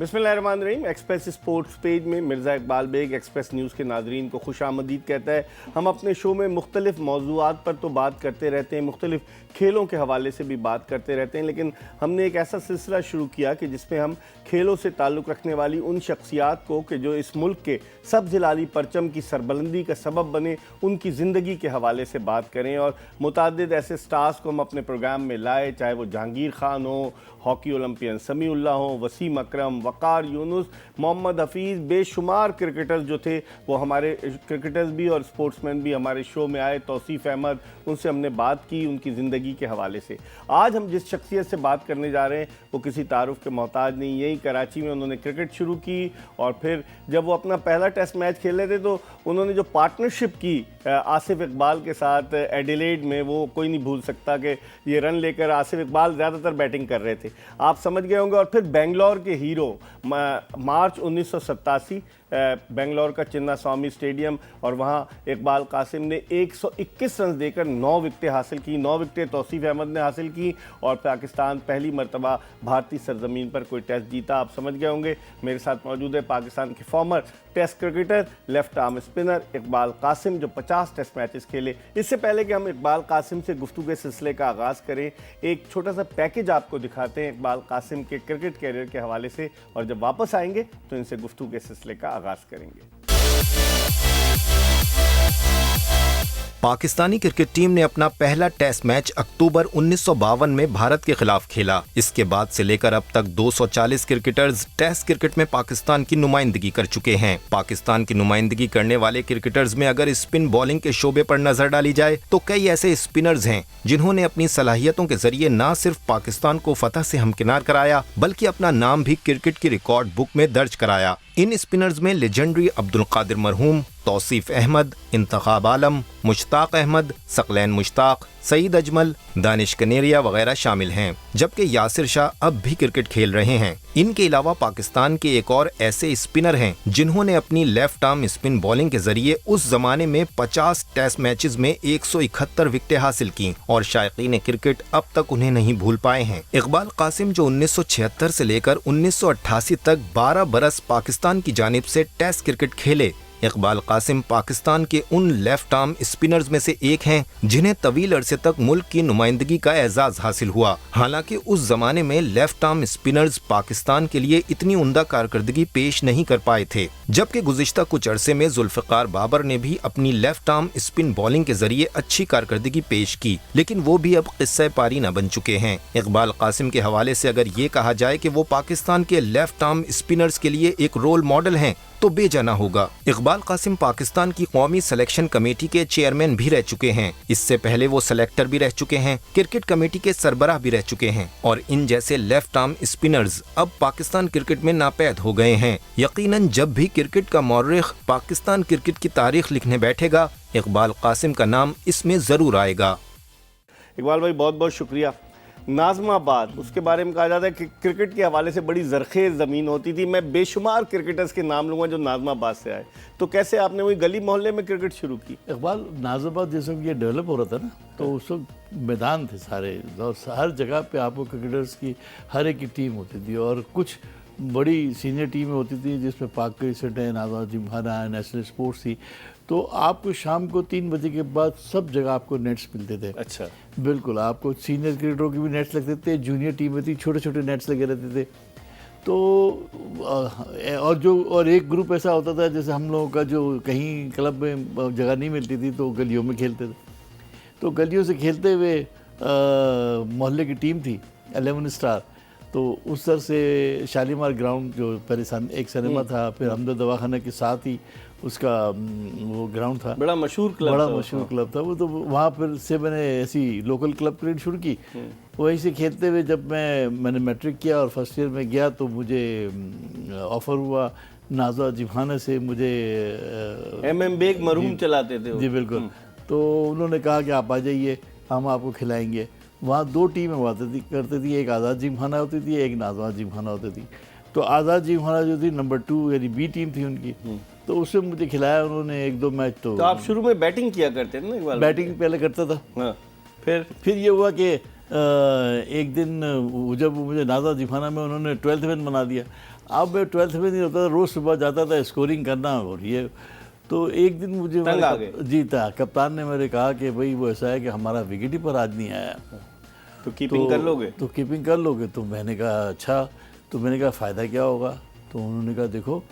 बिस्मिल्लाहिर्रहमानिर्रहीम। Express sports page में Mirza Iqbal Baig express news के नाज़रीन को खुशामदीद कहता है। हम अपने शो में मुख्तलिफ मौज़ूआत पर तो बात करते रहते हैं, मुख्तलिफ खेलों के हवाले से भी बात करते रहते हैं, लेकिन हमने एक ऐसा सिलसिला शुरू किया कि जिसमें हम खेलों से ताल्लुक़ रखने वाली उन शख्सियात को कि जो इस मुल्क के सब्ज़ हिलाली परचम की सरबलंदी का सबब बने, उनकी ज़िंदगी के हवाले से बात करें। और मुतअद्दिद ऐसे स्टार्स को हम अपने प्रोग्राम में लाए, चाहे वो जहांगीर खान हो, हॉकी ओलंपियन समीउल्लाह हो, वसीम अकरम, वक़ार यूनुस, मोहम्मद हफीज़, बेशुमार क्रिकेटर्स जो थे वो हमारे क्रिकेटर्स भी और स्पोर्ट्समैन भी हमारे शो में आए। तौसीफ़ अहमद, उनसे हमने बात की उनकी ज़िंदगी के हवाले से। आज हम जिस शख्सियत से बात करने जा रहे हैं वो किसी तारुफ के मोहताज नहीं। यही कराची में उन्होंने क्रिकेट शुरू की और फिर जब वो अपना पहला टेस्ट मैच खेल रहे थे तो उन्होंने जो पार्टनरशिप की आसिफ इकबाल के साथ एडिलेड में, वो कोई नहीं भूल सकता कि ये रन लेकर आसिफ इकबाल ज़्यादातर बैटिंग कर रहे थे, आप समझ गए होंगे। और फिर बेंगलोर के हीरो, मार्च 1987 बेंगलोर का चिन्ना स्वामी स्टेडियम, और वहाँ इकबाल कासिम ने 121 रन देकर 9 विकेटें हासिल की। 9 विकेटें तौसीफ़ अहमद ने हासिल की और पाकिस्तान पहली मरतबा भारतीय सरजमीन पर कोई टेस्ट जीता, आप समझ गए होंगे। मेरे साथ मौजूद है पाकिस्तान के former test cricketer, left arm spinner Iqbal Qasim, जो 50 टेस्ट मैचेस खेले। इससे पहले कि हम इकबाल कासिम से गुफ्तगू के सिलसिले का आगाज़ करें, एक छोटा सा पैकेज आपको दिखाते हैं इकबाल कासिम के क्रिकेट कैरियर के हवाले से, और जब वापस आएंगे तो इनसे गुफ्तगू के सिलसिले का आगाज़ करेंगे। पाकिस्तानी क्रिकेट टीम ने अपना पहला टेस्ट मैच अक्टूबर 1952 में भारत के खिलाफ खेला। इसके बाद से लेकर अब तक 240 क्रिकेटर्स टेस्ट क्रिकेट में पाकिस्तान की नुमाइंदगी कर चुके हैं। पाकिस्तान की नुमाइंदगी करने वाले क्रिकेटर्स में अगर स्पिन बॉलिंग के शोबे पर नजर डाली जाए तो कई ऐसे स्पिनर्स हैं जिन्होंने अपनी सलाहियतों के जरिए न सिर्फ पाकिस्तान को फतह से हमकिनार कराया बल्कि अपना नाम भी क्रिकेट की रिकॉर्ड बुक में दर्ज कराया। इन स्पिनर्स में लेजेंडरी अब्दुल कादिर मरहूम, तौसीफ अहमद, इंतखाब आलम, मुश्ताक अहमद, सकलैन मुश्ताक, सईद अजमल, दानिश कनेरिया वगैरह शामिल हैं, जबकि यासिर शाह अब भी क्रिकेट खेल रहे हैं। इनके अलावा पाकिस्तान के एक और ऐसे स्पिनर हैं जिन्होंने अपनी लेफ्ट आर्म स्पिन बॉलिंग के जरिए उस जमाने में 50 टेस्ट मैचेस में 171 विकेटें हासिल की और शायकीन क्रिकेट अब तक उन्हें नहीं भूल पाए हैं। इकबाल कासिम जो 1976 से लेकर 1988 तक 12 बरस पाकिस्तान की जानिब से टेस्ट क्रिकेट खेले, इकबाल कासिम पाकिस्तान के उन लेफ्ट आर्म स्पिनर्स में से एक हैं जिन्हें तवील अरसे तक मुल्क की नुमाइंदगी का एजाज हासिल हुआ। हालांकि उस जमाने में लेफ्ट आर्म स्पिनर्स पाकिस्तान के लिए इतनी उम्दा कारकर्दगी पेश नहीं कर पाए थे, जबकि गुज़िश्ता कुछ अरसे में जुल्फ़िकार बाबर ने भी अपनी लेफ्ट आर्म स्पिन बॉलिंग के जरिए अच्छी कारकर्दगी पेश की, लेकिन वो भी अब किस्सा पारी न बन चुके हैं। इकबाल कासिम के हवाले से अगर ये कहा जाए कि वो पाकिस्तान के लेफ्ट आर्म स्पिनर्स के लिए एक रोल मॉडल हैं तो बेजाना होगा। इकबाल कासिम पाकिस्तान की कौमी सिलेक्शन कमेटी के चेयरमैन भी रह चुके हैं। इससे पहले वो सेलेक्टर भी रह चुके हैं, क्रिकेट कमेटी के सरबराह भी रह चुके हैं, और इन जैसे लेफ्ट आर्म स्पिनर्स अब पाकिस्तान क्रिकेट में नापैद हो गए हैं। यकीनन जब भी क्रिकेट का मौर्रिख पाकिस्तान क्रिकेट की तारीख लिखने बैठेगा, इकबाल कासिम का नाम इसमें जरूर आएगा। इकबाल भाई बहुत बहुत शुक्रिया। नाज़माबाद, उसके बारे में कहा जाता है कि क्रिकेट के हवाले से बड़ी ज़रख़ेज़ ज़मीन होती थी। मैं बेशुमार क्रिकेटर्स के नाम लूँगा जो नाज़माबाद से आए, तो कैसे आपने वही गली मोहल्ले में क्रिकेट शुरू की? इकबाल, नाज़माबाद जैसे ये डेवलप हो रहा था ना, तो उस वक्त मैदान थे सारे, और हर जगह पे आपको क्रिकेटर्स की हर एक की टीम होती थी, और कुछ बड़ी सीनियर टीमें होती थी जिसमें पाक क्रिकेट है, नाज़मा जिमखाना है, नेशनल स्पोर्ट्स थी। तो आपको शाम को 3 बजे के बाद सब जगह आपको नेट्स मिलते थे। अच्छा, बिल्कुल, आपको सीनियर क्रिकेटरों के भी नेट्स लगते थे, जूनियर टीमें थी, छोटे छोटे नेट्स लगे रहते थे। तो और एक ग्रुप ऐसा होता था जैसे हम लोगों का, जो कहीं क्लब में जगह नहीं मिलती थी तो गलियों में खेलते थे। तो गलियों से खेलते हुए मोहल्ले की टीम थी 11 स्टार, तो उस तरह से शालीमार ग्राउंड, जो पहले एक सिनेमा था, फिर हमदर्द दवाखाना के साथ ही उसका वो ग्राउंड था, बड़ा मशहूर क्लब था वो। तो वहाँ पर से मैंने ऐसी लोकल क्लब क्रिकेट शुरू की। वहीं से खेलते हुए जब मैंने मैट्रिक किया और फर्स्ट ईयर में गया तो मुझे ऑफ़र हुआ नाज़मा जिमखाना से। मुझे MM बेग मरहूम चलाते थे जी बिल्कुल। तो उन्होंने कहा कि आप आ जाइए, हम आपको खिलाएंगे। वहाँ 2 टीमें हुआ करती थी, एक आज़ाद जिमखाना होती थी, एक नाज़मा जिमखाना होती थी। तो आज़ाद जिमखाना जो थी नंबर 2 यानी बी टीम थी उनकी, तो उससे मुझे खिलाया उन्होंने 1-2 मैच। तो आप शुरू में बैटिंग किया करते थे ना? बैटिंग पहले करता था। हाँ। फिर ये हुआ कि एक दिन जब मुझे नाज़मा जिमखाना में उन्होंने 12th मैन बना दिया। अब मैं 12th में नहीं होता था, रोज़ सुबह जाता था स्कोरिंग करना और ये। तो एक दिन मुझे तंग आ गए। जी था, कप्तान ने मेरे कहा कि भाई वो ऐसा है कि हमारा विकेट कीपर आज नहीं आया, तो कीपिंग कर लोगे? तो कीपिंग कर लोगे? तो मैंने कहा अच्छा। तो मैंने कहा फ़ायदा क्या होगा? तो उन्होंने कहा देखो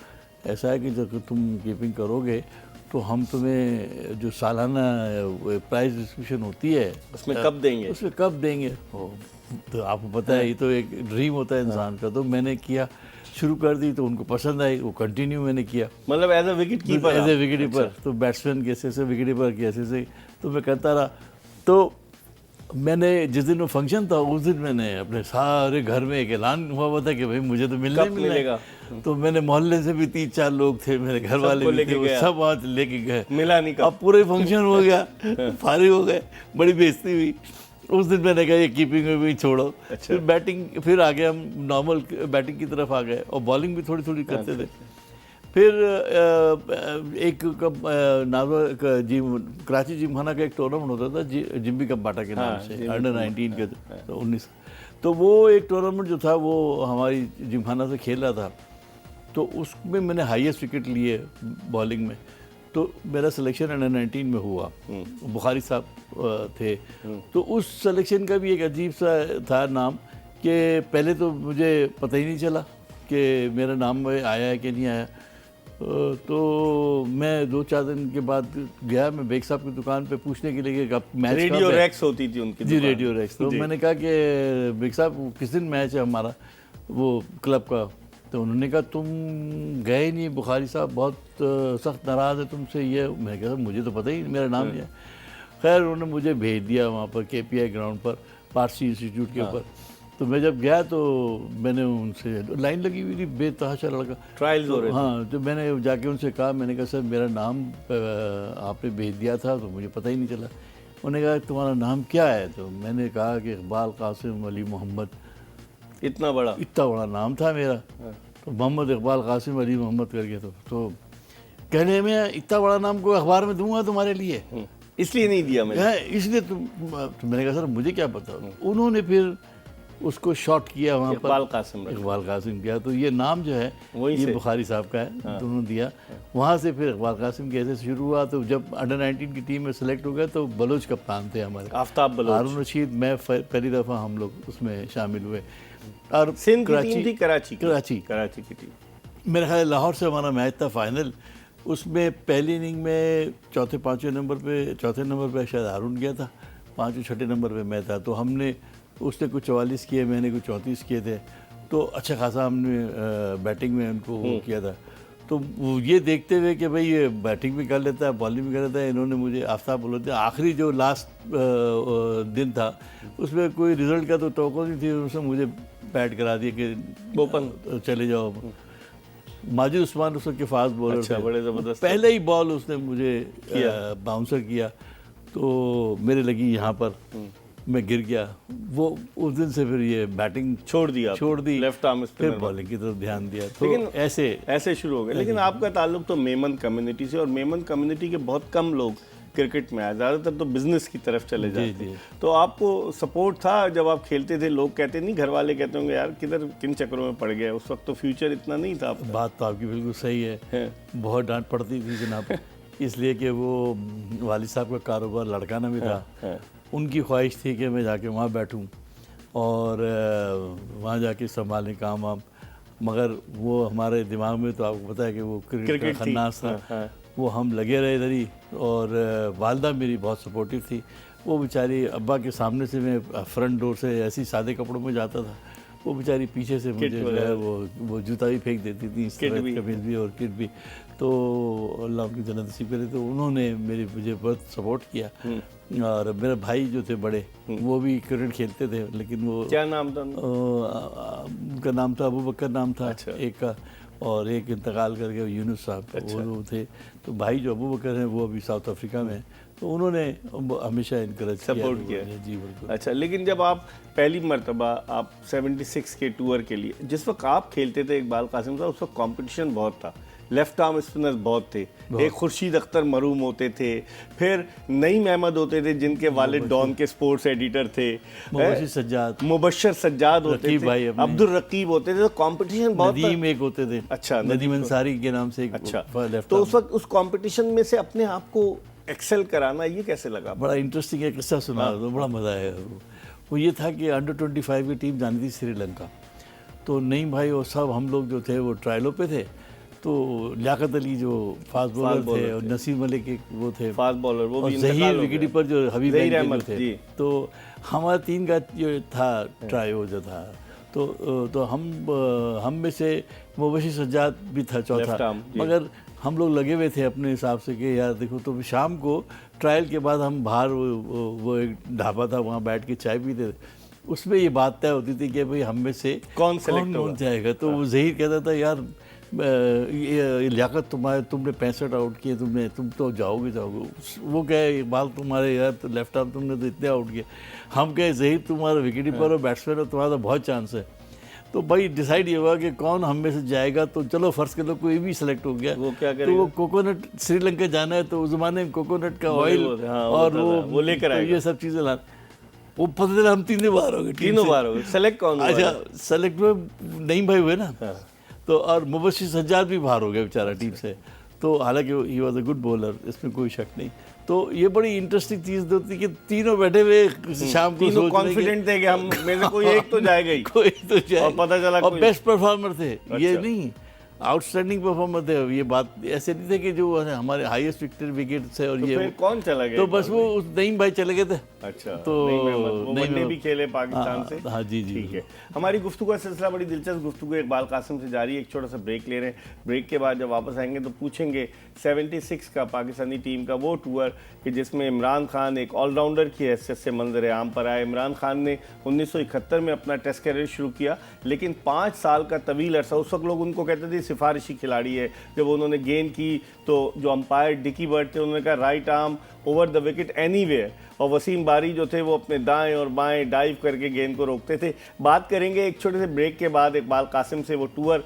ऐसा है कि जब तुम कीपिंग करोगे तो हम तुम्हें जो सालाना प्राइज डिस्ट्रीब्यूशन होती है उसमें कब देंगे? उसमें कब देंगे। तो आपको पता है ये तो एक ड्रीम होता है इंसान का। तो मैंने किया, शुरू कर दी, तो उनको पसंद आई, वो कंटिन्यू मैंने किया। मतलब as a wicket keeper? As a wicket keeper. तो बैट्समैन के ऐसे विकेट कीपर के ऐसे तो मैं करता रहा। तो मैंने जिस दिन वो फंक्शन था उस दिन मैंने अपने सारे घर में एक ऐलान हुआ था कि भाई मुझे तो मिलने कब मिलेगा? तो मैंने मोहल्ले से भी 3-4 लोग थे, मेरे घर वाले भी थे, वो सब वहाँ लेके गए। मिला नहीं कब? अब पूरे फंक्शन हो गया, फारिग हो गए, बड़ी बेइज्जती हुई। उस दिन मैंने कहा ये कीपिंग में भी छोड़ो। अच्छा। फिर बैटिंग, फिर आगे हम नॉर्मल बैटिंग की तरफ आ गए और बॉलिंग भी थोड़ी थोड़ी करते थे। फिर एक कराची जिमखाना का एक टूर्नामेंट होता था जिम्बी कप बाटा के नाम से, अंडर 19 के, तो 19। तो वो एक टूर्नामेंट जो था वो हमारी जिमखाना से खेल रहा था, तो उसमें मैंने हाईएस्ट विकेट लिए बॉलिंग में। तो मेरा सिलेक्शन अंडर 19 में हुआ, बुखारी साहब थे। तो उस सिलेक्शन का भी एक अजीब सा था नाम कि पहले तो मुझे पता ही नहीं चला कि मेरा नाम आया है कि नहीं आया। तो मैं 2-4 दिन के बाद गया, मैं बेग साहब की दुकान पे पूछने के लिए कि अब मैच रेडियो रैक्स होती थी उनकी जी, रेडियो रैक्स। तो मैंने कहा कि बेग साहब किस दिन मैच है हमारा वो क्लब का? तो उन्होंने कहा तुम गए नहीं, बुखारी साहब बहुत सख्त नाराज़ है तुमसे। ये मैंने कहा मुझे तो पता ही मेरा नाम नहीं है। खैर उन्होंने मुझे भेज दिया वहाँ पर KPI ग्राउंड पर, पारसी इंस्टीट्यूट के ऊपर। तो मैं जब गया तो मैंने उनसे, लाइन लगी हुई थी, बेतहाशा लड़का, ट्रायल्स हो रहे थे। हाँ। तो मैंने जाके उनसे कहा, मैंने कहा सर मेरा नाम आपने भेज दिया था तो मुझे पता ही नहीं चला। उन्होंने कहा तुम्हारा नाम क्या है? तो मैंने कहा कि इकबाल कासिम अली मोहम्मद। इतना बड़ा नाम था मेरा। तो मोहम्मद इकबाल कासिम अली मोहम्मद करके। तो कहने में इतना बड़ा नाम को अखबार में दूंगा तुम्हारे लिए, इसलिए नहीं दिया मैंने। इसलिए तो मैंने कहा सर मुझे क्या पता। उन्होंने फिर उसको शॉर्ट किया वहाँ पर, इकबाल कासिम किया। तो ये नाम जो है ये बुखारी साहब का है, दोनों दिया। वहाँ से फिर इकबाल कासिम कैसे शुरू हुआ। तो जब अंडर 19 की टीम में सेलेक्ट हो गए तो बलोच कप्तान थे हमारे, आफ्ताब बलोच, हारून रशीद, मैं पहली दफ़ा हम लोग उसमें शामिल हुए। और सिंध की टीम थी कराची की टीम। मेरे ख्याल लाहौर से हमारा मैच था फाइनल। उसमें पहली इनिंग में चौथे नंबर पे शायद हारून गया था, 5-6 नंबर पे मैं था। तो हमने, उसने कुछ 44 किए, मैंने कुछ 34 किए थे। तो अच्छा खासा हमने बैटिंग में उनको वो किया था। तो ये देखते हुए कि भाई ये बैटिंग भी कर लेता है, बॉलिंग भी कर लेता है, इन्होंने मुझे आफ्ताब बोलते, आखिरी जो लास्ट दिन था उसमें कोई रिजल्ट का तो तवक्को नहीं थी, उसने मुझे बैट करा दिया कि ओपन चले जाओ। माजिद उस्मान उसके फास्ट बॉलर थे, बड़े ज़बरदस्त। पहले ही बॉल उसने मुझे बाउंसर किया तो मेरे लगी यहाँ पर, मैं गिर गया। वो उस दिन से फिर ये बैटिंग छोड़ दी, लेफ्ट आर्म फिर बॉलिंग की तरफ ध्यान दिया। तो लेकिन ऐसे शुरू हो गए। लेकिन आपका ताल्लुक तो मेमन कम्युनिटी से, और मेमन कम्युनिटी के बहुत कम लोग क्रिकेट में आए, ज़्यादातर तो बिजनेस की तरफ चले जाते हैं। तो आपको सपोर्ट था जब आप खेलते थे? लोग कहते नहीं, घर वाले कहते होंगे यार किन चक्करों में पड़ गए? उस वक्त तो फ्यूचर इतना नहीं था आपका। बात तो आपकी बिल्कुल सही है। बहुत डांट पड़ती थी जनाब, इसलिए कि वो वालिद साहब का कारोबार लड़काना भी था। उनकी ख्वाहिश थी कि मैं जाके वहाँ बैठूँ और वहाँ जाके संभालें काम वाम, मगर वो हमारे दिमाग में तो आपको पता है कि वो क्रिकेट का खन्नास था। वो हम लगे रहे इधर ही। और वालदा मेरी बहुत सपोर्टिव थी। वो बेचारी, अब्बा के सामने से मैं फ्रंट डोर से ऐसी सादे कपड़ों में जाता था, वो बेचारी पीछे से मुझे जो है वो जूता भी फेंक देती थी, कमीज भी और किट भी। तो अल्लाह उनकी जन्नत नसीब करे। तो उन्होंने मुझे बहुत सपोर्ट किया। और मेरे भाई जो थे बड़े, वो भी क्रिकेट खेलते थे, लेकिन वो, क्या नाम था उनका? नाम था अबू बकर नाम था। अच्छा। एक का, और एक इंतकाल करके यूनुस साहब। अच्छा। वो थे। तो भाई जो अबू बकर हैं वो अभी साउथ अफ्रीका में हैं। तो उन्होंने हमेशा इनकरेज सपोर्ट किया। जी बिल्कुल। अच्छा, लेकिन जब आप पहली मरतबा आप 76 के टूर के लिए, जिस वक्त आप खेलते थे इकबाल कासिम साहब, उस वक्त कॉम्पिटिशन बहुत था। लेफ्ट आर्म स्पिनर्स बहुत थे। एक खुर्शीद अख्तर मरूम होते थे, फिर नईम अहमद होते थे जिनके वालिद डॉन के स्पोर्ट्स एडिटर थे, मुबश्शिर सज्जाद होते थे, अब्दुल रकीब होते थे। तो कंपटीशन बहुत, नदीम एक होते थे, अच्छा नदीम अंसारी के नाम से एक, अच्छा। लेफ्ट तो उस वक्त उस कंपटीशन में से अपने आप को एक्सेल कराना ये कैसे लगा? बड़ा इंटरेस्टिंग है, किस्सा सुना तो बड़ा मज़ा आया। वो ये था कि अंडर 25 की टीम जानी थी श्रीलंका, तो नईम भाई और सब हम लोग जो थे वो ट्रायलों पे थे। तो लियाकत अली जो फास्ट बॉलर थे और नसीम मलिक एक वो थे फास्ट बॉलर, वो और भी ज़हीर विकेटकीपर जो हबीब अहमद थे। जी। तो हमारा 3 का जो था ट्रायो जो था, तो हम में से मुबश्शिर सज्जाद भी था चौथा, मगर हम लोग लगे हुए थे अपने हिसाब से कि यार देखो। तो शाम को ट्रायल के बाद हम बाहर वो एक ढाबा था, वहाँ बैठ के चाय पीते थे। उसमें ये बात तय होती थी कि भाई हम में से कौन जाएगा। तो वो ज़हीर कहता था यार ये लियाकत तुमने 65 आउट किए, तुम तो जाओगे। वो कहे इकबाल तुम्हारे यार तो लेफ्ट आर्म तुमने तो इतने आउट किए। हम कहे ज़हीर तुम्हारा विकेट कीपर और बैट्समैन और तुम्हारा तो बहुत चांस है। तो भाई डिसाइड ये हुआ कि कौन हम में से जाएगा। तो चलो फर्स्ट के लोग कोई भी सिलेक्ट हो गया। वो क्या तो वो कोकोनट, श्रीलंका जाना है तो उस ज़माने में कोकोनट का ऑयल और वो लेकर आए, ये सब चीज़ें ला। वो पता चला हम तीनों बार हो गए। सेलेक्ट कौन हुआ? अच्छा, सेलेक्ट में नईम भाई हुए ना। तो और मुबश्शिर सज्जाद भी बाहर हो गया बेचारा टीम से। तो हालांकि he was a good bowler, इसमें कोई शक नहीं। तो ये बड़ी इंटरेस्टिंग चीज़ होती कि तीनों बैठे हुए शाम को तीनों कॉन्फिडेंट थे कि हम में से कोई एक तो जाएगा ही। कोई तो जाएगा। और पता चला और बेस्ट परफॉर्मर थे। ये नहीं आउटस्टैंडिंग परफॉर्मर थे। ये बात ऐसे नहीं थे कि जो हमारे हाईएस्ट विकेट थे और तो ये फिर कौन चला गया? तो बस वो नईम भाई चले गए थे। अच्छा, तो वनडे भी खेले पाकिस्तान से। हाँ जी जी, ठीक है। हमारी गुफ्तगू का सिलसिला बड़ी दिलचस्प गुफ्तगू इकबाल कासिम से जारी है। एक छोटा सा ब्रेक ले रहे हैं। ब्रेक के बाद जब वापस आएंगे तो पूछेंगे 76 का पाकिस्तानी टीम का वो टूर कि जिसमें इमरान खान एक ऑलराउंडर की हैसियत से मंजर आम पर आए। इमरान खान ने 1971 में अपना टेस्ट कैरियर शुरू किया, लेकिन 5 साल का तवील अरसा, उस वक्त लोग उनको कहते थे सिफारिशी खिलाड़ी है। जब उन्होंने गेंद की तो जो अंपायर डिकी बर्ड थे उन्होंने कहा right arm over the wicket anywhere, और वसीम बारी जो थे वो अपने दाएं और बाएं डाइव करके गेंद को रोकते थे। बात करेंगे एक छोटे से ब्रेक के बाद इकबाल कासिम से। वो टूर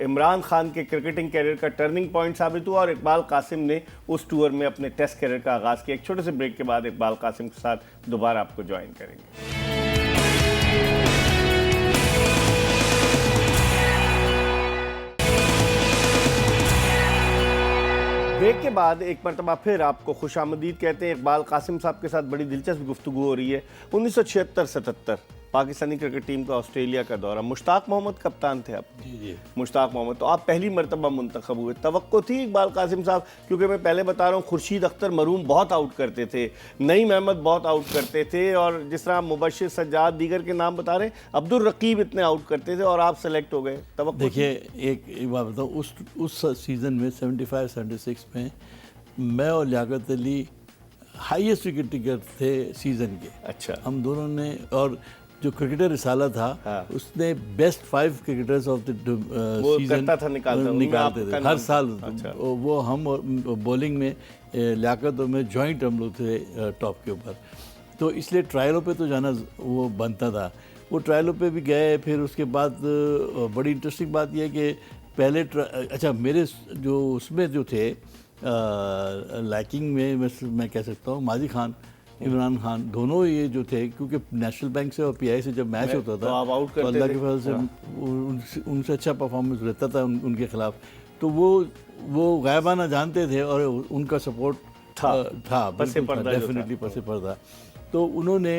इमरान खान के क्रिकेटिंग कैरियर का टर्निंग पॉइंट साबित हुआ और इकबाल कासिम ने उस टूर में अपने टेस्ट कैरियर का आगाज़ किया। एक छोटे से ब्रेक के बाद इकबाल कासिम के साथ दोबारा आपको ज्वाइन करेंगे। ब्रेक के बाद एक मरतबा फिर आपको खुशामदीद कहते हैं। इकबाल कासिम साहब के साथ बड़ी दिलचस्प गुफ्तगू हो रही है। 1976-77 पाकिस्तानी क्रिकेट टीम का ऑस्ट्रेलिया का दौरा। मुश्ताक मोहम्मद कप्तान थे आप? जी। मुश्ताक मोहम्मद, तो आप पहली मरतबा मुंतखब हुए। तवक्को थी इकबाल कासिम साहब, क्योंकि मैं पहले बता रहा हूँ खुर्शीद अख्तर मरूम बहुत आउट करते थे, नईम अहमद बहुत आउट करते थे, और जिस तरह मुबश्शिर सज्जाद दीगर के नाम बता रहे हैं, अब्दुल रकीब इतने आउट करते थे और आप सेलेक्ट हो गए। तवक्को देखिए एक बात बताऊँ, उस सीज़न में 75-76 में मैं और Liaquat Ali highest wicket taker थे सीज़न के। अच्छा। हम दोनों ने, और जो क्रिकेटर रिसाला था उसने best 5 cricketers of the season निकालते थे हर साल। अच्छा। वो हम बॉलिंग में लियाकत और मैं जॉइंट हम लोग थे टॉप के ऊपर। तो इसलिए ट्रायलों पे तो जाना वो बनता था। वो ट्रायलों पे भी गए। फिर उसके बाद बड़ी इंटरेस्टिंग बात यह है कि पहले अच्छा मेरे जो उसमें जो थे लैकिंग में मैं कह सकता हूँ माजी खान, इमरान खान, दोनों ये जो थे, क्योंकि नेशनल बैंक से और पीआई से जब मैच होता था तो अल्लाह के फजल से उनसे अच्छा परफॉर्मेंस रहता था उनके खिलाफ। तो वो गायबाना जानते थे और उनका सपोर्ट था डेफिनेटली पसे पर्दा। तो उन्होंने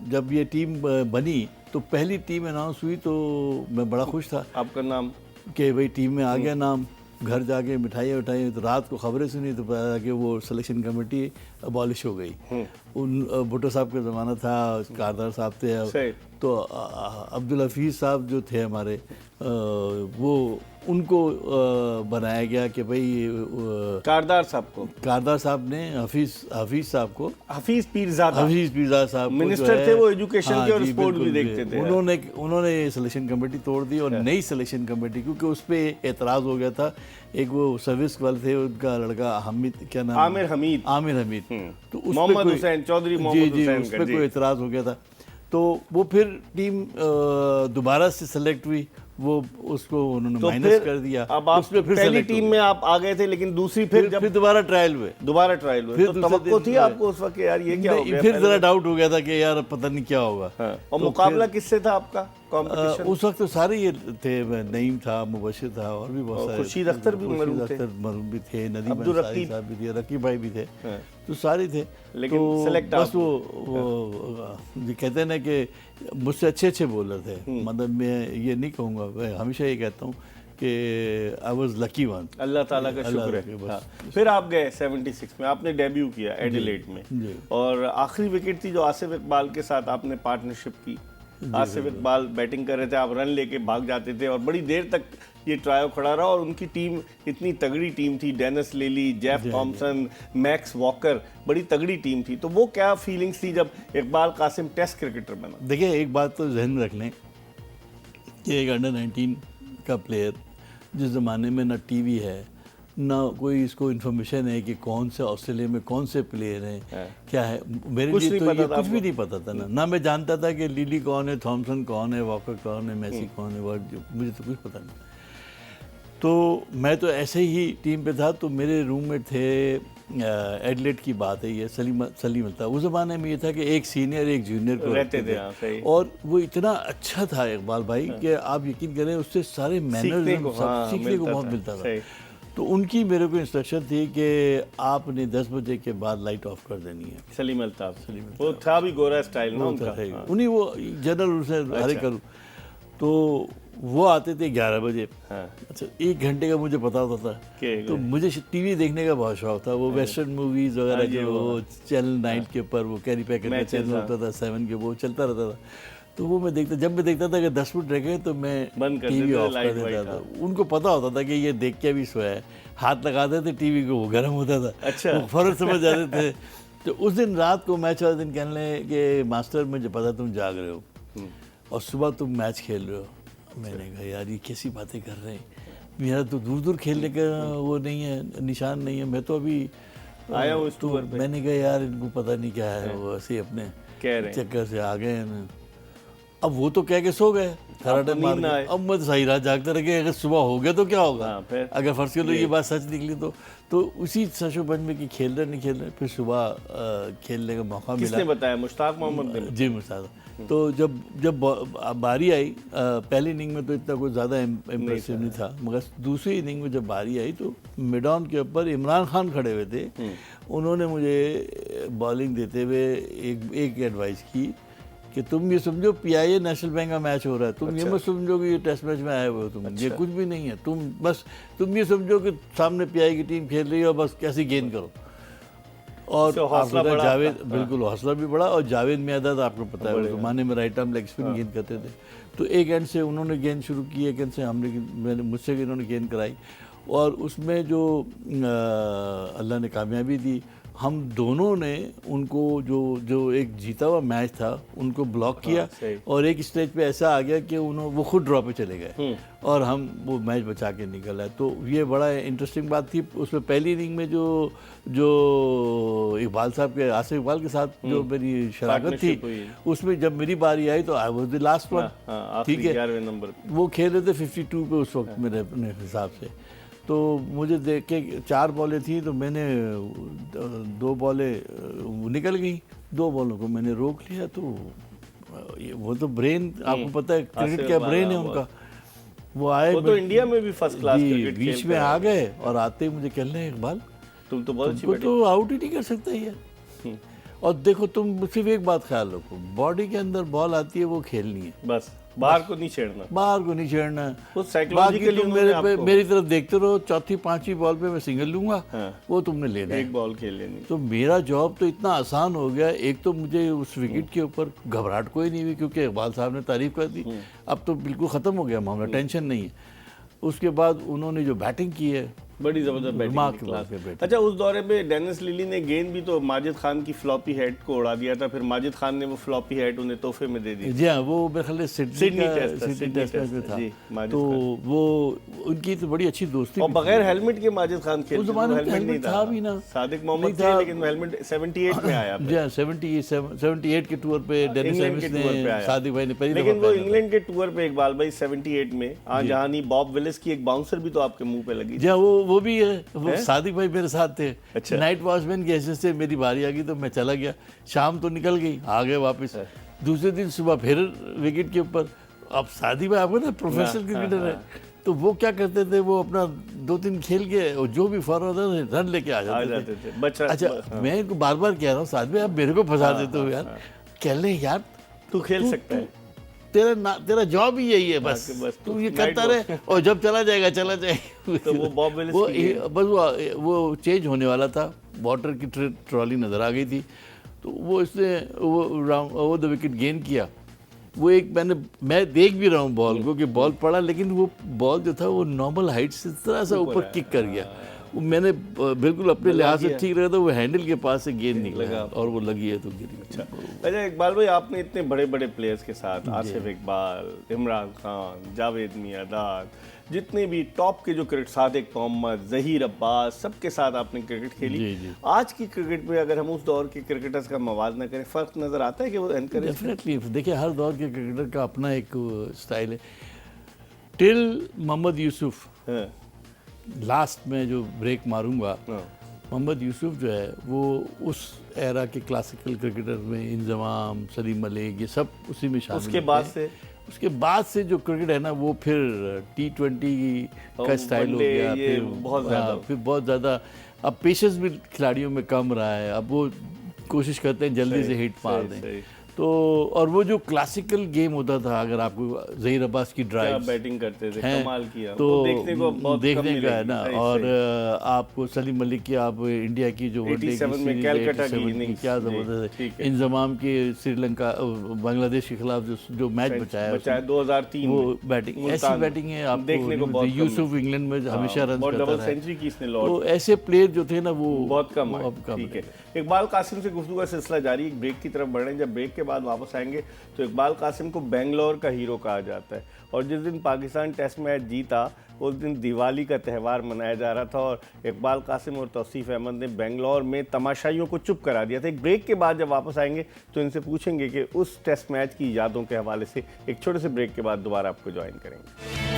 जब ये टीम बनी तो पहली टीम अनाउंस हुई तो मैं बड़ा खुश था। आपका नाम कि भाई टीम में आ गया नाम। घर जाके मिठाइयाँ उठाई तो रात को खबरें सुनी तो पता कि वो सिलेक्शन कमेटी अबॉलिश हो गई। उन भुट्टो साहब का ज़माना था, कारदार साहब थे, तो अब्दुल हफीज़ साहब जो थे हमारे, वो उनको बनाया गया कि भाई कारदार साहब ने हफीज़ साहब को, हफीज़ पीरज़ादा साहब मिनिस्टर थे, वो एजुकेशन के और स्पोर्ट भी देखते थे। उन्होंने सिलेक्शन कमेटी तोड़ दी और नई सिलेक्शन कमेटी, क्योंकि उस पर एतराज़ हो गया था। एक वो सर्विस वाले थे, उनका लड़का हामिद, क्या नाम, आमिर हमीद, तो मोहम्मद हुसैन चौधरी, उस पर कोई एतराज़ हो गया था। तो वो फिर टीम दोबारा से सेलेक्ट हुई वो उसको उन्होंने तो माइनस फिर कर दिया। अब आप उसमें फिर पहली select हो टीम गए। में आप आ गए थे, लेकिन दूसरी फिर जब फिर दोबारा ट्रायल हुए। दोबारा ट्रायल हुए फिर तो दूसरे तवक्को दिन थी हुए। आपको उस वक्त यार ये क्या हो गया? फिर पहले- जरा डाउट हो गया था कि यार पता नहीं क्या होगा। हाँ, और तो मुकाबला फिर- किससे था आपका कंपटीशन? उस वक्त तो सारे ये थे, नईम था, मुबशिर था और भी बहुत और सारे। खुर्शीद अख्तर भी मरूम थे। अख्तर मरूम भी थे, नदीम अब्दुल अंसारी रकीब। साहब भी थे, रकीब भाई भी थे, हाँ। तो सारे थे। लेकिन तो select बस आप- वो ये कहते हैं ना कि मुझसे अच्छे बॉलर थे। मतलब मैं ये नहीं कहूँगा, मैं हमेशा ये कहता हूँ कि आई वॉज लकी वन। अल्लाह ताला का अल्लाह शुक्र के है। बस। हाँ। फिर आप गए 76 में, आपने डेब्यू किया एडिलेड में, जी। और आखिरी विकेट थी जो आसिफ इकबाल के साथ आपने पार्टनरशिप की। आसिफ इकबाल बैटिंग कर रहे थे, आप रन लेके भाग जाते थे और बड़ी देर तक ये ट्रायो खड़ा रहा, और उनकी टीम इतनी तगड़ी टीम थी, डेनिस लेली, जेफ थॉमसन, मैक्स वॉकर, बड़ी तगड़ी टीम थी। तो वो क्या फीलिंग्स थी जब इकबाल कासिम टेस्ट क्रिकेटर बना? देखिए, एक बात तो जहन में रख लें कि एक अंडर 19 का प्लेयर, जिस ज़माने में ना टीवी है, ना कोई इसको इन्फॉर्मेशन है कि कौन से ऑस्ट्रेलिया में कौन से प्लेयर हैं, क्या है, मेरे कुछ लिए नहीं तो पता ये था कुछ भी आपको? नहीं पता था ना मैं जानता था कि लिली कौन है, थॉमसन कौन है, वॉकर कौन है, मेसी कौन है, मुझे तो कुछ पता नहीं। तो मैं तो ऐसे ही टीम पे था। तो मेरे रूममेट थे, एडलेट की बात है ये, सलीम था। उस ज़माने में ये था कि एक सीनियर एक जूनियर को रहते रखते थे, हाँ, सही। और वो इतना अच्छा था इकबाल भाई कि आप यकीन करें उससे सारे मैनर्स सीखने को बहुत मिलता था। सही। तो उनकी मेरे को इंस्ट्रक्शन थी कि आपने 10 बजे के बाद लाइट ऑफ कर देनी है। सलीम अल्ताफ, वो था भी गोरा स्टाइल ना उनका। हाँ। उन्हीं वो जनरल उसे हरे करूँ। तो वो आते थे 11 बजे। हाँ। अच्छा, 1 घंटे का मुझे पता होता था। तो मुझे टीवी देखने का बहुत शौक था। वो वेस्टर्न मूवीज वगैरह जो वो चैनल 9 के ऊपर वो कैरी पैकेट का चैनल होता था, 7 के, वो चलता रहता था। तो वो मैं देखता, जब मैं देखता था कि 10 मिनट रह गए तो मैं बंद कर टीवी देते थे, ऑफ कर लाइट देता वाइट, था। उनको पता होता था कि ये देख के भी सोया है, हाथ लगाते थे टीवी को, वो गर्म होता था। अच्छा। वो फौरन समझ जाते थे। तो उस दिन रात को मैच वाले दिन कहने लगे कि मास्टर मुझे पता तुम जाग रहे हो और सुबह तुम मैच खेल रहे हो। मैंने कहा यार ये कैसी बातें कर रहे हैं, मेरा तो दूर दूर खेलने का वो नहीं है, निशान नहीं है, मैं तो अभी आया हूँ इस टूर पे। मैंने कहा यार इनको पता नहीं क्या है, वो ऐसे ही अपने कह रहे हैं। चक्कर से आ गए हैं। अब वो तो कह के सो गए, खराटे नींद मार ना के। आए। अब मैं तो सही रात जागते रह गए, अगर सुबह हो गया तो क्या होगा। हाँ, फिर? अगर फर्स्ट के ये बात सच निकली तो उसी सशोबन में कि खेल रहे नहीं खेल रहे, फिर सुबह खेलने का मौका मिला। किसने बताया? मुश्ताक मोहम्मद ने? जी मुश्ताक। तो जब बारी आई, पहली इनिंग में तो इतना कोई ज़्यादा इम्प्रेसिव नहीं था, मगर दूसरी इनिंग में जब बारी आई तो मिडॉन के ऊपर इमरान खान खड़े हुए थे। उन्होंने मुझे बॉलिंग देते हुए एक एडवाइस की कि तुम ये समझो PIA नेशनल बैंक का मैच हो रहा है, तुम ये मत समझो कि ये टेस्ट मैच में आए हुए हो, तुम ये कुछ भी नहीं है, तुम ये समझो कि सामने PIA की टीम खेल रही है और बस कैसे गेंद करो। और हौसला आपको बढ़ा जावेद, आपका। बिल्कुल हौसला भी बढ़ा। और जावेद मियादाद आपको पता है उस ज़माने में राइट आर्म लेग स्पिन गेंद करते थे। तो एक एंड से उन्होंने गेंद शुरू की, एक एंड से मुझसे इन्होंने गेंद कराई, और उसमें जो अल्लाह ने कामयाबी दी। हम दोनों ने उनको जो एक जीता हुआ मैच था उनको ब्लॉक किया, सही। और एक स्टेज पे ऐसा आ गया कि वो खुद ड्रॉ पे चले गए और हम वो मैच बचा के निकल आए। तो ये बड़ा इंटरेस्टिंग बात थी। उसमें पहली इनिंग में जो इकबाल साहब के, आसिफ इकबाल के साथ जो मेरी शराकत थी, Partnership हुई। उसमें जब मेरी बारी आई तो I was the last one. ठीक है, 11वें नंबर पे। वो खेल रहे थे 52 पे उस वक्त मेरे अपने हिसाब से। तो मुझे देख के 4 बॉलें थी, तो मैंने 2 बॉलें निकल गई, 2 बॉलों को मैंने रोक लिया। तो वो तो ब्रेन, आपको पता है क्रिकेट क्या ब्रेन है उनका। वो आए, वो तो इंडिया में भी फर्स्ट क्लास क्रिकेट बीच में आ गए और आते ही मुझे कहने लगे इकबाल तुम तो बहुत अच्छी तुमको तो आउट ही नहीं कर सकता ये। और देखो, तुम सिर्फ एक बात ख्याल रखो, बॉडी के अंदर बॉल आती है वो खेलनी है, बस बाहर को नहीं छेड़ना। बाहर को नहीं छेड़ना है। वो बाकी साइकोलॉजिकली तुम मेरी तरफ देखते रहो, चौथी 5वीं बॉल पे मैं सिंगल लूंगा, वो तुमने लेना है। एक बॉल खेल लेनी। तो मेरा जॉब तो इतना आसान हो गया। एक तो मुझे उस विकेट के ऊपर घबराहट कोई नहीं हुई, क्योंकि इकबाल साहब ने तारीफ कर दी। अब तो बिल्कुल ख़त्म हो गया मामला, टेंशन नहीं है। उसके बाद उन्होंने जो बैटिंग की है बड़ी जबरदस्त बैटिंग Remarkable क्लास। बैटिंग। अच्छा, उस दौरे में डेनिस लिली ने गेंद भी तो माजिद खान की फ्लॉपी हेड को उड़ा दिया था, फिर माजिद खान ने वो फ्लॉपी हेड उन्हें तोहफे में दे दी। जी हाँ, वो मेरे ख्याल से सिडनी टेस्ट मैच में था। जी, माजिद तो खान। वो उनकी तो बड़ी अच्छी दोस्ती और भी बगैर थी। हेलमेट के माजिद खान खेलते उस थे, जमाने में हेलमेट नहीं हेलमेट था भी ना। सादिक मोहम्मद नहीं थे, था। लेकिन हेलमेट 78 में आया। जी हाँ, 78 के टूर पे डेनिस इंग्लैंड के एविस टूर पे ने आया। सादिक भाई ने पहली लेकिन दफा वो पहना था। इंग्लैंड के टूर पे इकबाल भाई 78 में जहानी बॉब विलिस की एक बाउंसर भी तो आपके मुंह पे लगी थी। जी हाँ, वो भी है। वो सादिक भाई मेरे साथ थे। अच्छा। नाइट वॉचमैन की हैसियत से मेरी बारी आ गई तो मैं चला गया। शाम तो निकल गई, आ गए वापस। दूसरे दिन सुबह फिर विकेट के ऊपर। अब सादिक भाई आपको ना प्रोफेशनल क्रिकेटर है, तो वो क्या करते थे, वो अपना 2-3 खेल के और जो भी फॉरवर्ड होता रन लेके आ जाते थे। बच्चा। अच्छा, मैं इनको बार बार कह रहा हूँ, सादिक भाई आप मेरे को फंसा देते हो यार। कह ले यार तू खेल सकता है। तेरा जॉब ही यही है, बस बस तू ये night करता रहे और जब चला जाएगा चला जाएगा। तो वो बॉब विलिस वो की बस वो चेंज होने वाला था, वाटर की ट्रॉली नजर आ गई थी, तो वो इसने वो द विकेट गेन किया। वो एक मैं देख भी रहा हूँ बॉल को कि बॉल पड़ा, लेकिन वो बॉल जो था वो नॉर्मल हाइट से थोड़ा सा ऊपर किक कर गया। वो मैंने बिल्कुल अपने लिहाज से ठीक रहा था, वो हैंडल के पास से गेंद निकला और वो लगी है तो गिरी। अच्छा इकबाल भाई, आपने इतने बड़े बड़े प्लेयर्स के साथ, आसिफ इकबाल, इमरान खान, जावेद मियांदाद, जितने भी टॉप के जो क्रिकेट, सादिक मोहम्मद, जहीर अब्बास, सबके साथ आपने क्रिकेट खेली। जी। आज की क्रिकेट में अगर हम उस दौर के क्रिकेटर्स का मवाजना करें, फर्क नजर आता है कि वो एनकरेज? डेफिनेटली। देखिए, हर दौर के क्रिकेटर का अपना एक स्टाइल है। टिल मोहम्मद यूसुफ, लास्ट में जो ब्रेक मारूंगा, मोहम्मद यूसुफ जो है वो उस एरा के क्लासिकल क्रिकेटर में इंजमाम, सलीम मलिक, ये सब उसी में शामिल उसके उसके बाद से जो क्रिकेट है ना, वो फिर T20 का स्टाइल हो गया। फिर बहुत ज़्यादा अब पेशेंस भी खिलाड़ियों में कम रहा है। अब वो कोशिश करते हैं जल्दी से हिट मार दें। तो और वो जो क्लासिकल गेम होता था, अगर आपको जहीर अब्बास की ड्राइव बैटिंग करते थे, कमाल किया, तो देखने को बहुत देखने का है ना। और आपको सलीम मलिक की, आप इंडिया की जो 87 में कैलकाटा की इनिंग्स, क्या जबरदस्त है। इंजमाम के श्रीलंका बांग्लादेश के खिलाफ जो मैच बचाया 2003 वो बैटिंग, ऐसी बैटिंग है आपको देखने को बहुत यूसुफ इंग्लैंड में हमेशा रन करता डबल है। सेंचुरी की इसने लॉर्ड। तो ऐसे प्लेयर जो थे ना वो बहुत कम है। ठीक है, इकबाल कासिम से गुफ्तगू का सिलसिला जारी, एक ब्रेक की तरफ बढ़ रहे हैं। जब ब्रेक के बाद वापस आएंगे तो इकबाल कासिम को बेंगलोर का हीरो कहा जाता है, और जिस दिन पाकिस्तान टेस्ट मैच जीता उस दिन दिवाली का त्यौहार मनाया जा रहा था, और इकबाल कासिम और तौसीफ अहमद ने बेंगलोर में तमाशाइयों को चुप करा दिया था। एक ब्रेक के बाद जब वापस आएंगे तो इनसे पूछेंगे कि उस टेस्ट मैच की यादों के हवाले से। एक छोटे से ब्रेक के बाद दोबारा आपको ज्वाइन करेंगे।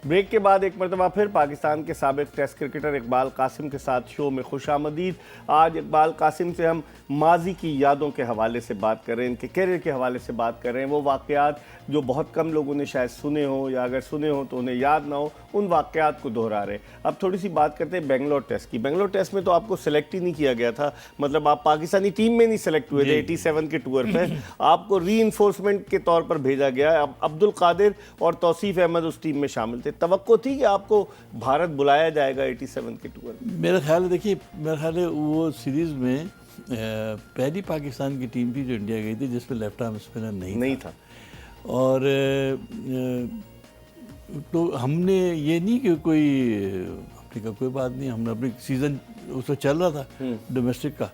ब्रेक के बाद एक मरतबा फिर पाकिस्तान के साबिक टेस्ट क्रिकेटर इकबाल कासिम के साथ शो में खुशामदीद। आज इकबाल कासिम से हम माजी की यादों के हवाले से बात कर रहे हैं, इनके कैरियर के हवाले से बात कर रहे हैं। वो वाक़यात जो बहुत कम लोगों ने शायद सुने हो, या अगर सुने हो तो उन्हें याद ना हो, उन वाक़यात को दोहरा रहे हैं। अब थोड़ी सी बात करते हैं बेंगलोर टेस्ट की। बेंगलोर टेस्ट में तो आपको सेलेक्ट ही नहीं किया गया था, मतलब आप पाकिस्तानी टीम में नहीं सेलेक्ट हुए थे 87 के टूर पर। आपको री-इन्फोर्समेंट के तौर पर भेजा गया। अब अब्दुल कादिर और तौसीफ अहमद उस टीम में शामिल थे। तवक्को थी कि आपको भारत बुलाया जाएगा 87 के टूर? मेरा ख्याल है, देखिए मेरा ख्याल है वो सीरीज़ में पहली पाकिस्तान की टीम थी जो इंडिया गई थी जिसमें लेफ्ट आर्म स्पिनर नहीं था। और तो हमने ये नहीं कि कोई बात नहीं, हमने अपनी सीज़न उस वक्त चल रहा था डोमेस्टिक का,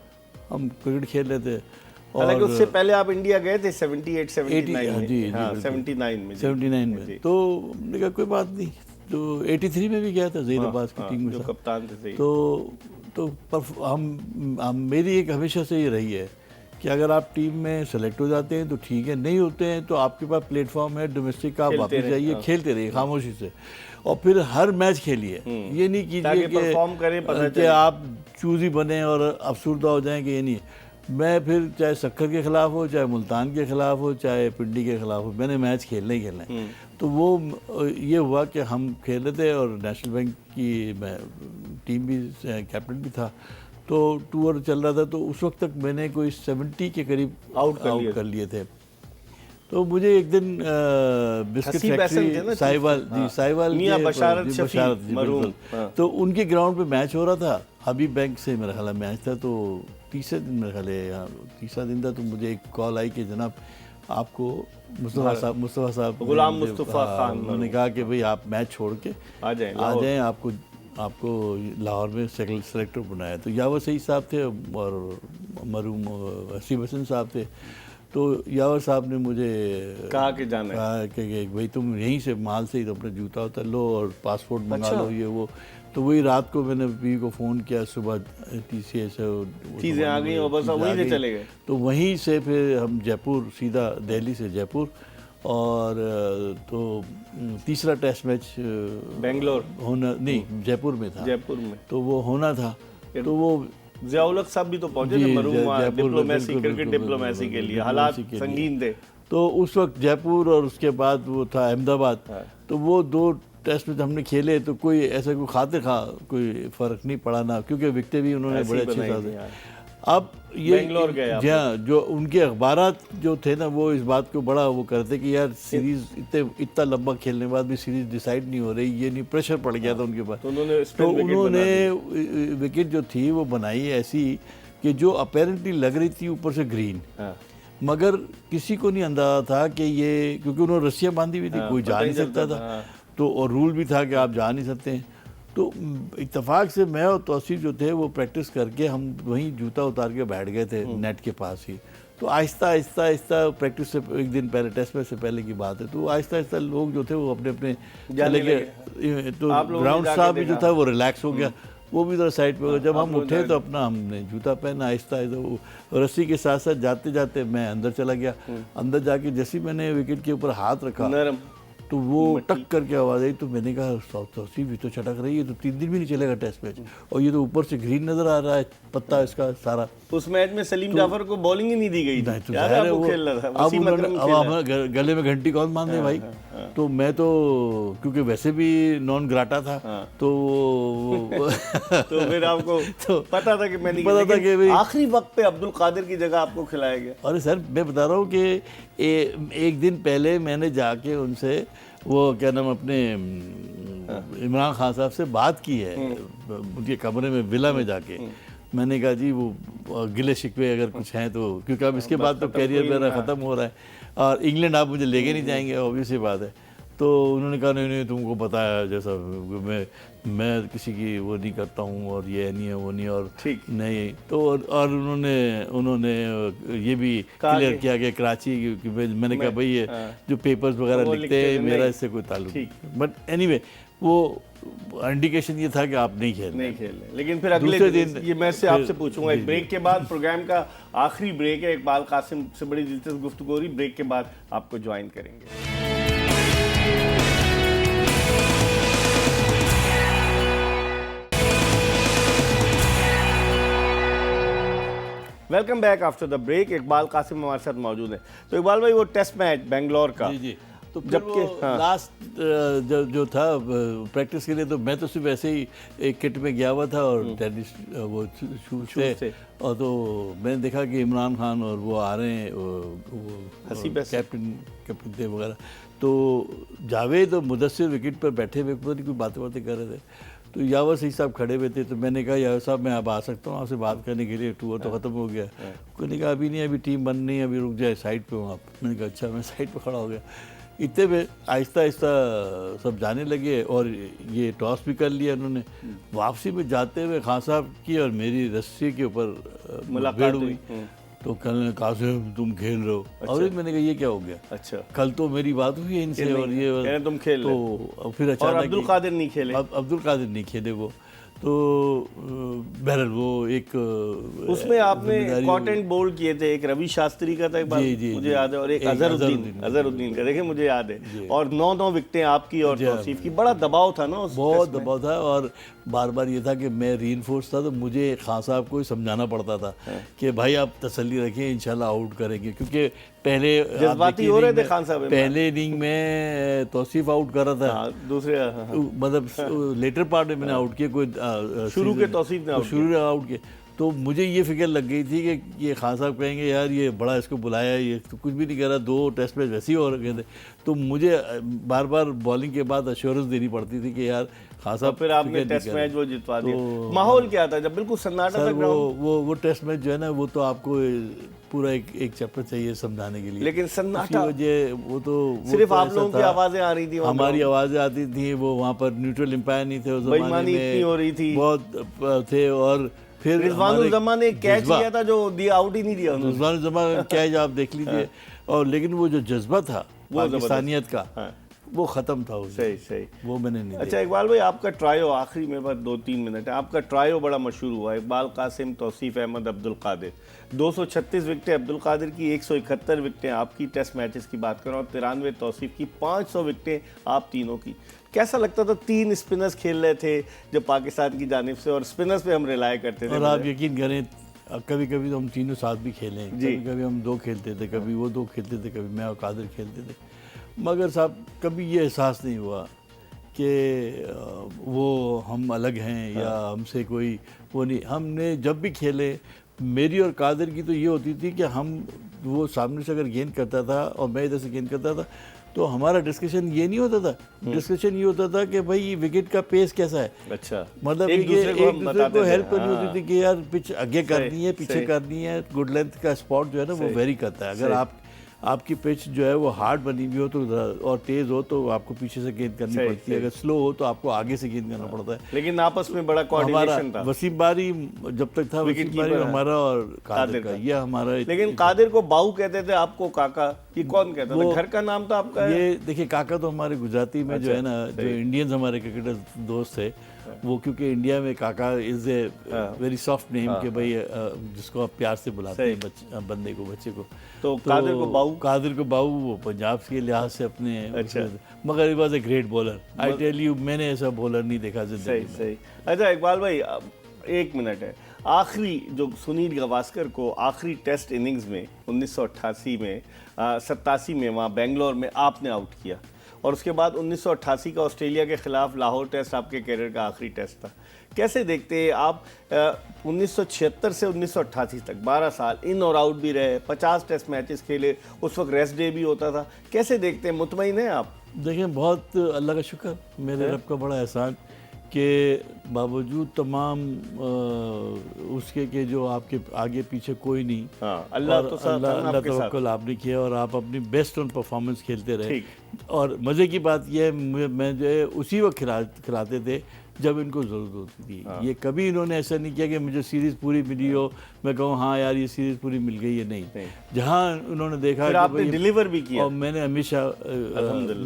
हम क्रिकेट खेल रहे थे। और उससे पहले आप इंडिया गए थे 78-79 में। जी, हाँ, 79 में। तो हमने कहा कोई बात नहीं, तो 83 में भी गया था जहीर अब्बास की टीम में, जो कप्तान थे। तो हम मेरी एक हमेशा से ये रही है कि अगर आप टीम में सेलेक्ट हो जाते हैं तो ठीक है, नहीं होते हैं तो आपके पास प्लेटफॉर्म है डोमेस्टिक का, आप वापस जाइए, खेलते रहिए खामोशी से, और फिर हर मैच खेलिए। ये नहीं कीजिए कि आप चूजी बने और अफसुर्दा हो जाएं कि ये नहीं। मैं फिर चाहे सक्खर के ख़िलाफ़ हो, चाहे मुल्तान के ख़िलाफ़ हो, चाहे पिंडी के ख़िलाफ़ हो, मैंने मैच खेलना ही खेलना है। तो वो ये हुआ कि हम खेल रहे थे और नेशनल बैंक की टीम भी, कैप्टन भी था, तो टूर चल रहा था। तो उस वक्त तक मैंने कोई 70 के करीब आउट कर लिए थे। तो मुझे एक दिन बिस्किट फैक्ट्री साहिवाल मियां बशारत तो उनके ग्राउंड पे मैच हो रहा था, हबीब बैंक से मेरा ख्याल मैच था। तो तीसरे दिन मेरे ख्याल है, हाँ, तीसरा दिन था, तो मुझे एक कॉल आई कि जनाब आपको मुस्तफ़ा साहब गुलाम मुस्तफ़ा खान उन्होंने कहा कि भाई आप मैच छोड़ के आ जाएं आपको लाहौर में सेलेक्टर बनाया। तो यावर सईद साहब थे और मरहूम हसीब हसन साहब थे। तो यावर साहब ने मुझे कहा कि जाना है, कहा कि भाई तुम यहीं से माल से ही तो अपना जूता उतर लो और पासपोर्ट मंगा लो, ये वो। तो वही रात को मैंने बीवी को फ़ोन किया, सुबह TCA से चीज़ें आ गई और बस वहीं से चले गए। तो वहीं से फिर हम जयपुर, सीधा दिल्ली से जयपुर, और तो तीसरा टेस्ट मैच बेंगलोर होना नहीं, जयपुर में था, जयपुर में, तो वो होना था। तो वो ज़ियाउल हक साहब भी तो पहुंचे थे मरूम डिप्लोमेसी, क्रिकेट डिप्लोमेसी के लिए, हालात संगीन थे। तो उस वक्त जयपुर और उसके बाद वो था अहमदाबाद। तो वो 2 टेस्ट में हमने खेले, तो कोई ऐसा कोई खातिर खा कोई फ़र्क नहीं पड़ा ना, क्योंकि विकटें भी उन्होंने बड़े अच्छे साथ। अब ये बेंगलोर गए आप? जहाँ जो उनके अखबारात जो थे ना, वो इस बात को बड़ा वो करते कि यार सीरीज़ इतना लंबा खेलने के बाद भी सीरीज़ डिसाइड नहीं हो रही, ये नहीं, प्रेशर पड़ गया था उनके पास। तो उन्होंने विकेट जो थी वो बनाई ऐसी कि जो अपेरेंटली लग रही थी ऊपर से ग्रीन, मगर किसी को नहीं अंदाजा था कि ये, क्योंकि उन्होंने रस्सियाँ बांधी हुई थी, कोई जा नहीं सकता था। तो और रूल भी था कि आप जा नहीं सकते हैं। तो इत्तेफाक से मैं और तौसीफ जो थे वो प्रैक्टिस करके हम वहीं जूता उतार के बैठ गए थे नेट के पास ही। तो आहिस्ता आहिस्ता आहिस्ता प्रैक्टिस से एक दिन पहले, टेस्ट मैच से पहले की बात है, तो आहिस्ता आहिस्ता लोग जो थे वो अपने अपने चले गए। तो ग्राउंड साहब भी जो था वो रिलैक्स हो गया, वो भी इधर साइड पे हो गया। जब हम उठे तो अपना हमने जूता पहना, आहिस्ता आहिस्ता रस्सी के साथ साथ जाते जाते मैं अंदर चला गया। अंदर जाके जैसे ही मैंने विकेट के ऊपर हाथ रखा तो वो टक करके आवाज़ आई। तो मैंने कहा तौसीफ भी तो छटक रही है, तो 3 दिन भी नहीं चलेगा टेस्ट मैच, और ये तो ऊपर से ग्रीन नज़र आ रहा है पत्ता इसका सारा। उस मैच में सलीम जाफर को बॉलिंग ही नहीं दी गई थी, तो यार वो अब गले में घंटी कौन बांधे भाई। तो मैं तो क्योंकि वैसे भी नॉन ग्राटा था, तो तो फिर आपको पता था कि मैंने पता था कि आखिरी वक्त पे अब्दुल कादिर की जगह आपको खिलाया गया। अरे सर मैं बता रहा हूँ कि एक दिन पहले मैंने जाके उनसे वो क्या नाम अपने इमरान खान साहब से बात की है, उनके कमरे में, विला में जाके। मैंने कहा जी वो गिले शिकवे अगर कुछ हैं तो, क्योंकि अब इसके बाद तो कैरियर मेरा ख़त्म हो रहा है और इंग्लैंड आप मुझे लेके नहीं जाएंगे, ऑब्वियस सी बात है। तो उन्होंने कहा नहीं नहीं तुमको पता है जैसा मैं किसी की वो नहीं करता हूँ, और ये नहीं है वो नहीं, और ठीक नहीं। तो और उन्होंने ये भी क्लियर किया कि कराची की, मैंने कहा भाई ये जो पेपर्स वगैरह लिखते हैं मेरा इससे कोई ताल्लुक नहीं। बट एनीवे वो इंडिकेशन ये था कि आप नहीं खेल। लेकिन फिर अगले दिन ये मैं से आपसे पूछूंगा, एक ब्रेक के बाद, प्रोग्राम का आखिरी ब्रेक है, इकबाल कासिम से बड़ी दिलचस्प गुफ्तगू हो रही, ब्रेक के बाद आपको ज्वाइन करेंगे। Welcome back after the break. Iqbal Qasim हमारे साथ मौजूद है। तो इकबाल भाई वो टेस्ट मैच बेंगलोर का, जी तो जबकि लास्ट जो था प्रैक्टिस के लिए, तो मैं तो सिर्फ ऐसे ही एक किट में गया हुआ था और टेनिस वो शूज थे, और तो मैंने देखा कि इमरान खान और वो आ रहे हैं, वो कैप्टन थे वगैरह। तो जावेद और मुदस्सिर विकेट पर बैठे हुए पता नहीं कोई बातें कर रहे थे। तो यावर सही साहब खड़े हुए थे, तो मैंने कहा यावर साहब मैं अब आ सकता हूँ आपसे बात करने के लिए, टूर तो ख़त्म हो गया। उन्होंने कहा अभी नहीं, अभी टीम बन नहीं है, अभी रुक जाए, साइड पे हूँ आप। मैंने कहा अच्छा। मैं साइड पे खड़ा हो गया। इतने में आहिस्ता आहिस्ता सब जाने लगे और ये टॉस भी कर लिया उन्होंने। वापसी में जाते हुए खान साहब की और मेरी रस्सी के ऊपर मुलाकात हुई। तो कल ने कहा तुम खेल रहे हो। अच्छा। और मैंने कहा ये क्या हो गया। अच्छा, कल तो मेरी बात हुई है इनसे और ये तुम खेल तो फिर अचानक और अब्दुल कादिर नहीं खेले। अब्दुल कादिर नहीं खेले वो। तो बहरहाल वो एक उसमें आपने कॉटेंट बोल्ड किए थे, एक रवि शास्त्री का था एक बार मुझे याद है, और एक अजहरुद्दीन का, देखिए मुझे याद है, और 9 विकेटें आपकी और तौसीफ की। बड़ा दबाव था ना, बहुत दबाव था, और बार बार ये था कि मैं रीइंफोर्स था, तो मुझे खान साहब को समझाना पड़ता था कि भाई आप तसल्ली रखें, इंशाल्लाह आउट करेंगे, क्योंकि पहले जज्बाती हो रहे थे खान साहब। पहले इनिंग में तौसीफ आउट कर रहा था, दूसरे मतलब लेटर पार्ट में मैंने आउट किया, कोई शुरू के तौसीफ ने शुरू आउट किया। तो मुझे ये फिक्र लग गई थी कि ये खान साहब कहेंगे यार ये बड़ा इसको बुलाया, ये तो कुछ भी नहीं कर रहा, 2 टेस्ट मैच वैसे ही हो रखे थे। तो मुझे बार बार बॉलिंग के बाद अश्योरेंस देनी पड़ती थी कि यार खान साहब, फिर आपने टेस्ट मैच वो जितवा दिया। माहौल क्या था जब बिल्कुल सन्नाटा था ग्राउंड? वो टेस्ट मैच जो है ना, वो तो आपको पूरा एक चैप्टर चाहिए समझाने के लिए। लेकिन सन्नाटा वो तो सिर्फ आप लोगों की आवाजें आ रही थी, हमारी आवाजें आती थी। वो वहाँ पर न्यूट्रल एम्पायर नहीं थे उस जमाने में, हो रही थी, बहुत थे। और फिर रिजवानुल ने कैच किया था जो दिया, आउट ही नहीं दिया उन्होंने। रिजवानुल कैच आप देख लीजिए। और लेकिन वो जो जज्बा था पाकिस्तानियत का, वो खत्म था उसमें। सही सही, वो मैंने नहीं। अच्छा इकबाल भाई, आपका ट्रायो आखिरी में बस 2-3 मिनट है, आपका ट्रायो बड़ा मशहूर हुआ। इकबाल कासिम, तौसीफ अहमद, अब्दुल कादिर, 236 विकेटें अब्दुल कादिर की, 171 विकेटें आपकी टेस्ट मैचेस की बात करें, और 93 तौसीफ की, 500 विकेटें आप तीनों की। कैसा लगता था? 3 स्पिनर्स खेल रहे थे जो पाकिस्तान की जानिब से, और स्पिनर्स पे हम रिलाय करते थे। और आप यकीन करें, कभी कभी तो हम तीनों साथ भी खेले, कभी कभी हम 2 खेलते थे, कभी वो 2 खेलते थे, कभी मैं और कादिर खेलते थे। मगर साहब कभी ये एहसास नहीं हुआ कि वो हम अलग हैं या हमसे कोई वो नहीं। हमने जब भी खेले, मेरी और कादिर की तो ये होती थी कि हम, वो सामने से अगर गेंद करता था और मैं इधर से गेंद करता था, तो हमारा डिस्कशन ये नहीं होता था। डिस्कशन ये होता था कि भाई विकेट का पेस कैसा है। अच्छा, मतलब एक दूसरे को हेल्प करनी होती थी कि यार पिच आगे करनी है, पीछे करनी है। गुड लेंथ का स्पॉट जो है ना, वो वेरी करता है। अगर आपकी पिच जो है वो हार्ड बनी हुई हो तो और तेज हो तो आपको पीछे से गेंद करनी पड़ती है, अगर स्लो हो तो आपको आगे से गेंद करना पड़ता है। लेकिन आपस में बड़ा कोऑर्डिनेशन था। वसीम बारी जब तक था, वसीम बारी हमारा और कादिर का, ये हमारा। लेकिन कादिर को बाऊ कहते थे, आपको काका, ये कौन कहता था? घर का नाम था आपका? ये देखिए, काका तो हमारे गुजराती में जो है ना, जो इंडियंस हमारे क्रिकेटर दोस्त थे, वो क्योंकि इंडिया में काका is a very soft name के भाई, जिसको आप प्यार से बुलाते हैं बंदे को, बच्चे को। तो कादिर को बाऊ, कादिर को बाऊ, वो पंजाब के लिहाज से अपने। अच्छा, मगर he was a great bowler, I tell you, मैंने ऐसा बॉलर नहीं देखा जिंदगी में। सही। अच्छा इकबाल भाई, 1 मिनट है। आखिरी जो सुनील गावस्कर को आखिरी टेस्ट इनिंग्स में 1988 में 87 में वहाँ बेंगलोर में आपने आउट किया, और उसके बाद 1988 का ऑस्ट्रेलिया के खिलाफ लाहौर टेस्ट आपके कैरियर का आखिरी टेस्ट था। कैसे देखते हैं आप 1976 से 1988 तक 12 साल इन और आउट भी रहे, 50 टेस्ट मैचेस खेले, उस वक्त रेस्ट डे भी होता था, कैसे देखते हैं? मुतमईन हैं आप? देखिए, बहुत अल्लाह का शुक्र, मेरे रब का बड़ा एहसान कि बावजूद तमाम उसके के जो आपके आगे पीछे कोई नहीं, अल्लाह तवक्कुल आपने किया और आप अपनी बेस्ट ऑन परफॉर्मेंस खेलते रहे। और मज़े की बात यह है, मैं जो है उसी वक्त खिलाते थे जब इनको ज़रूरत होती थी। ये कभी इन्होंने ऐसा नहीं किया कि मुझे सीरीज़ पूरी मिली हो, मैं कहूँ हाँ यार ये सीरीज़ पूरी मिल गई है, नहीं। जहाँ उन्होंने देखा फिर आपने डिलीवर भी किया, और मैंने हमेशा,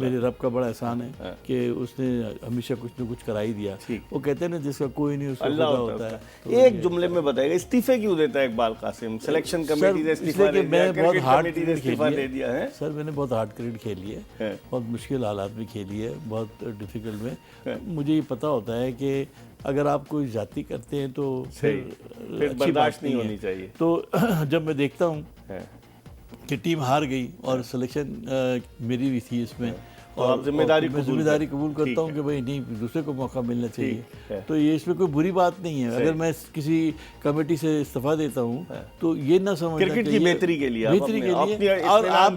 मेरे रब का बड़ा एहसान है कि उसने हमेशा कुछ न कुछ करा ही दिया। वो कहते हैं ना, जिसका कोई नहीं उसका खुदा होता है। तो एक जुमले में बताइएगा, इस्तीफे क्यों देता है इकबाल कासिम? सिलेक्शन कमेटी से इस्तीफा दे दिया, बहुत हार्ड इस्तीफा दे दिया है सर, मैंने बहुत हार्ड क्रिकेट खेली है, बहुत मुश्किल हालात में खेली है, बहुत डिफिकल्ट में। मुझे ये पता होता है कि अगर आप कोई जाति करते हैं तो फिर बर्दाश्त नहीं होनी चाहिए। तो जब मैं देखता हूँ कि टीम हार गई और सिलेक्शन मेरी भी थी इसमें, और जिम्मेदारी कबूल करता हूँ कि भाई नहीं, दूसरे को मौका मिलना चाहिए। तो ये इसमें कोई बुरी बात नहीं है। अगर मैं किसी कमेटी से इस्तीफा देता हूँ तो ये ना समझना क्रिकेट की बेहतरी के लिए, और आप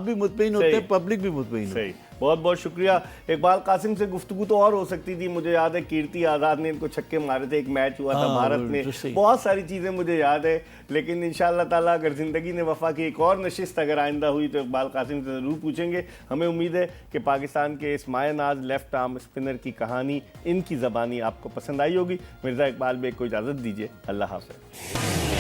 भी मुतमईन होते हैं, पब्लिक भी मुतमईन होती है। बहुत बहुत शुक्रिया। इकबाल कासिम से गुफ्तगू तो और हो सकती थी, मुझे याद है कीर्ति आज़ाद ने इनको छक्के मारे थे, एक मैच हुआ था भारत में, बहुत सारी चीज़ें मुझे याद है। लेकिन इंशाअल्लाह ताला अगर ज़िंदगी ने वफा की एक और नशिस्त अगर आइंदा हुई तो इकबाल कासिम से ज़रूर पूछेंगे। हमें उम्मीद है कि पाकिस्तान के इस मायनाज लेफ्ट आर्म स्पिनर की कहानी, इनकी ज़बानी आपको पसंद आई होगी। मिर्ज़ा इकबाल बेग को इजाज़त दीजिए, अल्लाह हाफ़िज़।